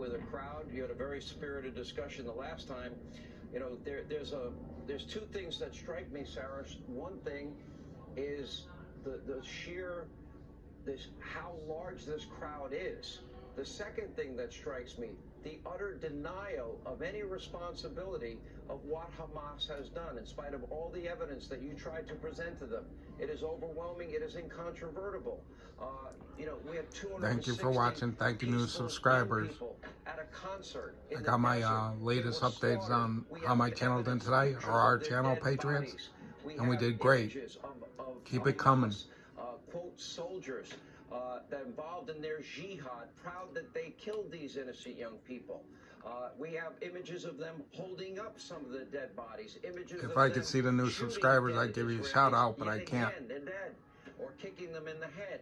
with a crowd. You had a very spirited discussion the last time. You know, there's two things that strike me, Sarah. One thing is the sheer how large this crowd is. The second thing that strikes me, the utter denial of any responsibility of what Hamas has done, in spite of all the evidence that you tried to present to them. It is overwhelming. It is incontrovertible. You know, we had 260. Thank you for watching. Thank you, new subscribers. At a concert. I got my latest updates on how my channel did today, or our channel, Patriots, and we did great. Keep it coming. Quote, soldiers that involved in their jihad, proud that they killed these innocent young people. We have images of them holding up some of the dead bodies. Images if I could see the new subscribers, I'd give you a shout out, but I can't. Or kicking them in the head.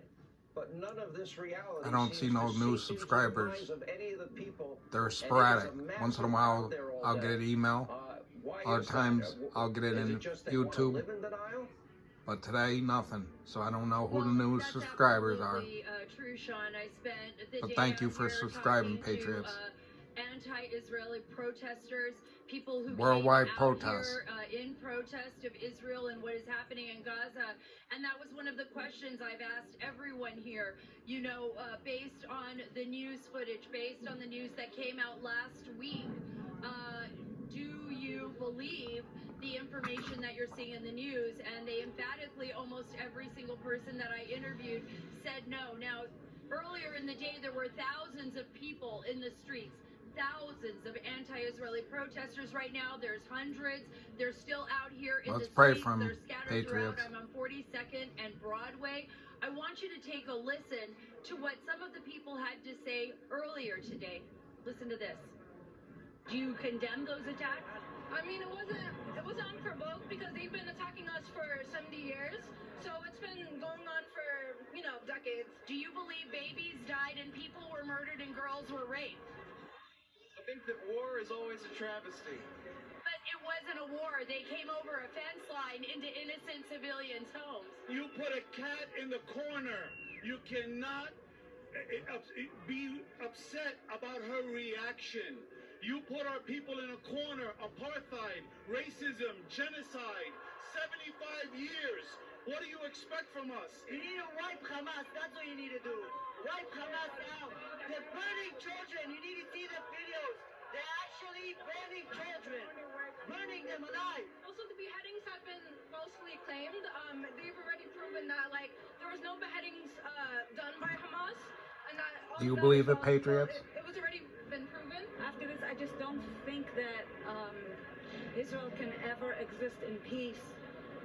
But none of this reality. I don't see no new subscribers. Of any of the people. They're sporadic. Once in a while, I'll get an email. Other times, I'll get it in YouTube. But today, nothing. So I don't know who the new subscribers are. True, Sean. I spent the but day thank you for subscribing, Patriots. Anti-Israeli protesters, people who worldwide came out protests here, in protest of Israel and what is happening in Gaza. And that was one of the questions I've asked everyone here. You know, based on the news footage, based on the news that came out last week, do you believe the information that you're seeing in the news? And they emphatically, almost every single person that I interviewed said no. Now, earlier in the day, there were thousands of people in the streets, thousands of anti-Israeli protesters. Right now, there's hundreds. They're still out here in the streets. Let's pray for them, They're scattered Patriots. throughout. I'm on 42nd and Broadway. I want you to take a listen to what some of the people had to say earlier today. Listen to this. Do you condemn those attacks? I mean, it was unprovoked because they've been attacking us for 70 years. So it's been going on for, you know, decades. Do you believe babies died and people were murdered and girls were raped? I think that war is always a travesty. But it wasn't a war. They came over a fence line into innocent civilians' homes. You put a cat in the corner. You cannot be upset about her reaction. You put our people in a corner, apartheid, racism, genocide, 75 years. What do you expect from us? You need to wipe Hamas. That's what you need to do. Wipe Hamas out. They're burning children. You need to see the videos. They're actually burning children. Burning them alive. Also, the beheadings have been falsely claimed. They've already proven that, like, there was no beheadings done by Hamas. And that do you believe it, Patriots? It was already been proven. After this, I just don't think that Israel can ever exist in peace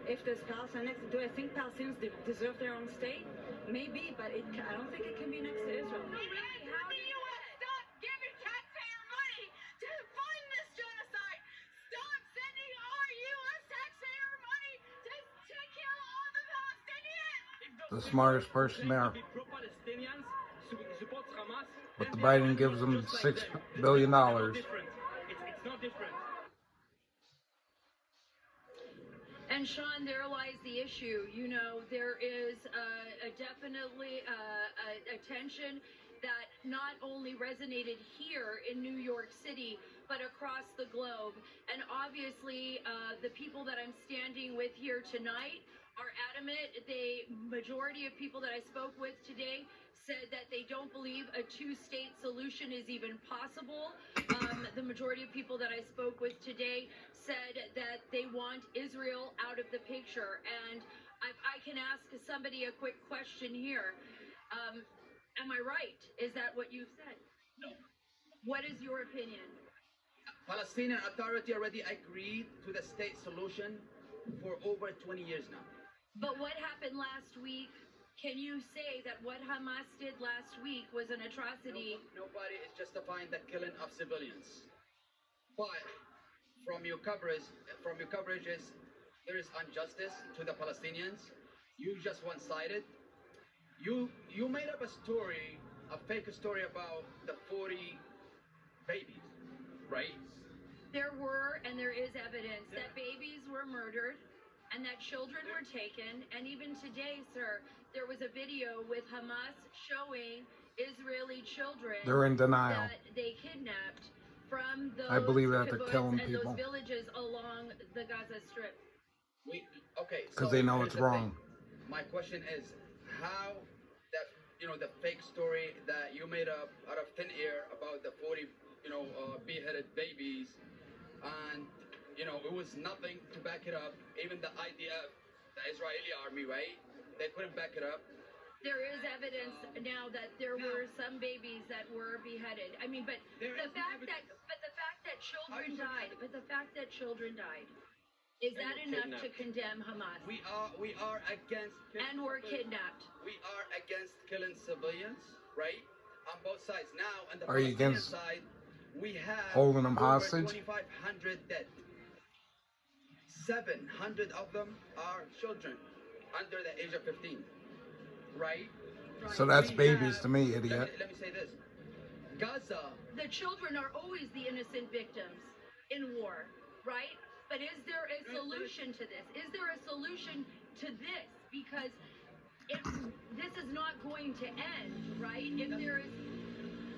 if there's Palestine next. Do I think Palestinians deserve their own state? Maybe, but I don't think it can be next to Israel. The U.S. stop giving taxpayer money to fund this genocide. Stop sending our U.S. taxpayer money to kill all the Palestinians. The smartest person there. But the Biden gives them $6 billion. It's not different. And Sean, there lies the issue. You know, there is definitely a tension that not only resonated here in New York City, but across the globe. And obviously, the people that I'm standing with here tonight are adamant. The majority of people that I spoke with today said that they don't believe a two-state solution is even possible. The majority of people that I spoke with today said that they want Israel out of the picture. And I can ask somebody a quick question here. Am I right? Is that what you've said? No. What is your opinion? Palestinian Authority already agreed to the state solution for over 20 years now. But what happened last week? Can you say that what Hamas did last week was an atrocity? Nobody is justifying the killing of civilians. But from your coverages, there is injustice to the Palestinians. You just one-sided. You made up a story, a fake story about the 40 babies, right? There were and there is evidence that babies were murdered and that children were taken. And even today, sir, there was a video with Hamas showing Israeli children. They're in denial. That they from those I believe that they're kibbutz killing and people. those villages along the Gaza Strip. Okay. Because So they know here's it's the thing. wrong. My question is, how that the fake story that you made up out of thin air about the 40 beheaded babies, and it was nothing to back it up. Even the IDF, the Israeli army, right? They couldn't back it up. There is evidence now that there were some babies that were beheaded. I mean, but the fact that children died, is that enough to condemn Hamas? We are against And were kidnapped. We are against killing civilians, right? On both sides. Now, on the Are you Palestinian against side, we have holding them over hostage? 2,500 dead. 700 of them are children under the age of 15, right? So that's We babies have- to me, idiot. Let me say this. Gaza, The children are always the innocent victims in war, right? But is there a solution to this? Is there a solution to this? Because this is not going to end, right? If there is,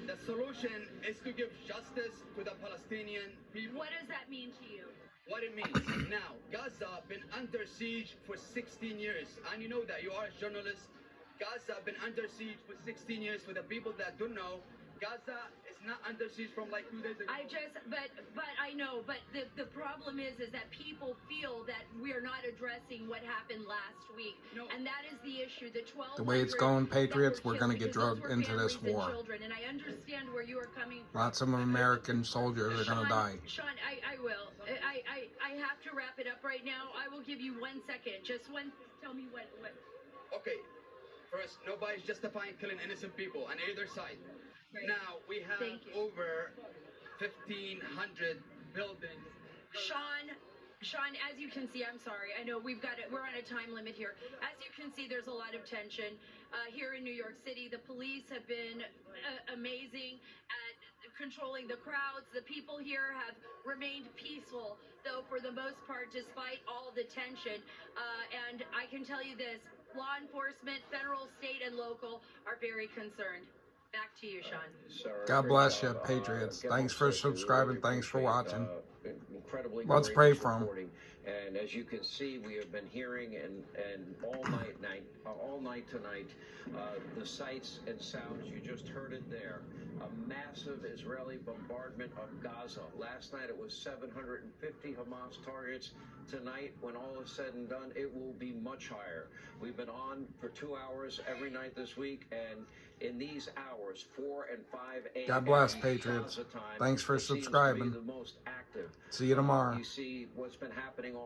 the solution is to give justice to the Palestinian people. what does that mean to you? What it means. Now, Gaza been under siege for 16 years. And you know that. You are a journalist. Gaza been under siege for 16 years. For the people that don't know, Gaza is not under siege from like 2 days ago. But I know, but the problem is that people feel that we're not addressing what happened last week. No. And that is the issue. The 12 The way it's going, Patriots, we're going to get drugged into this war. And I understand where you are coming from. Lots of American soldiers are going to die. Sean, I will. I have to wrap it up right now. I will give you 1 second. Just one. Tell me what. Okay. First, nobody's justifying killing innocent people on either side. Right. Now, we have Thank you. over 1,500 buildings. Sean, as you can see, I'm sorry. I know we're on a time limit here. As you can see, there's a lot of tension here in New York City. The police have been amazing at controlling the crowds. The people here have remained peaceful, though, for the most part, despite all the tension. And I can tell you this, law enforcement, federal, state, and local are very concerned. Back to you, Sean. Sarah, God great bless job. you, Patriots. Again, Thanks I'll for say we really subscribing. Thanks for appreciate, watching. Incredibly Let's courageous pray for 'em. reporting. And as you can see, we have been hearing and all night tonight, the sights and sounds. You just heard it there. A massive Israeli bombardment of Gaza. Last night it was 750 Hamas targets. Tonight, when all is said and done, it will be much higher. We've been on for 2 hours every night this week, and in these hours, 4 and 5 a.m. God bless, Patriots. Gaza time, Thanks for it seems to be subscribing. the most active. See you tomorrow. You see what's been happening all